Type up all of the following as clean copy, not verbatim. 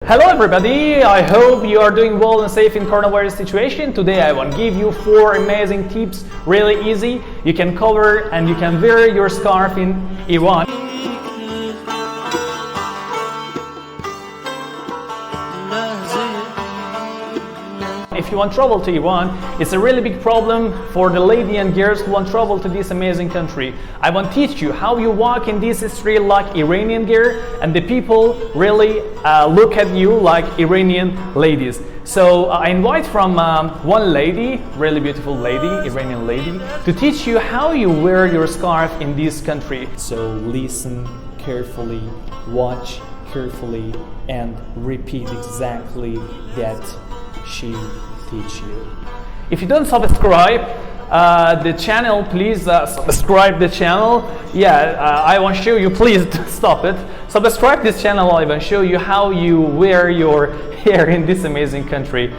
Hello everybody, I hope you are doing well and safe in coronavirus situation. Today I want to give you 4 amazing tips, really easy. You can cover and you can wear your scarf in Iran. If you want to travel to Iran, it's a really big problem for the lady and girls who want to travel to this amazing country. I want to teach you how you walk in this street like Iranian girl, and the people really look at you like Iranian ladies. So I invite from one lady, really beautiful lady, Iranian lady, to teach you how you wear your scarf in this country. So listen carefully, watch carefully, and repeat exactly that she teach you. If you don't subscribe the channel, please subscribe the channel. I want to show you, please stop it. Subscribe this channel. I want to show you how you wear your hair in this amazing country.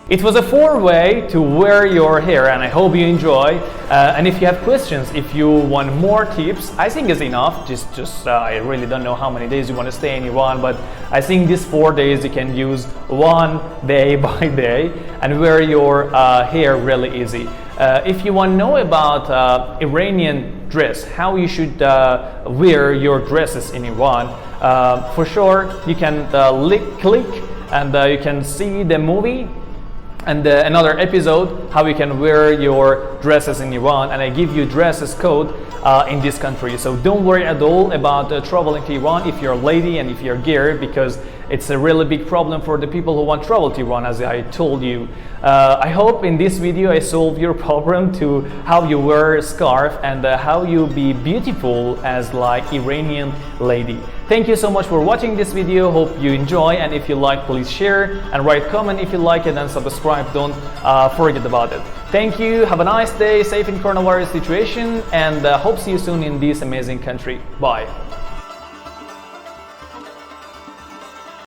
It was a 4-way to wear your hair, and I hope you enjoy. And if you have questions, if you want more tips, I think it's enough. I really don't know how many days you want to stay in Iran, but I think these 4 days you can use one day by day and wear your hair really easy. If you want to know about Iranian dress, how you should wear your dresses in Iran, for sure you can click and you can see the movie and another episode how you can wear your dresses in Iran, and I give you dresses code in this country. So don't worry at all about traveling to Iran if you're a lady and if you're a girl, because it's a really big problem for the people who want to travel to Iran, as I told you. I hope in this video I solve your problem to how you wear a scarf and how you be beautiful as like Iranian lady. Thank you so much for watching this video. Hope you enjoy, and if you like, please share and write comment if you like it, and subscribe. Don't forget about it. Thank you. Have a nice day. Safe in coronavirus situation, and hope see you soon in this amazing country. Bye.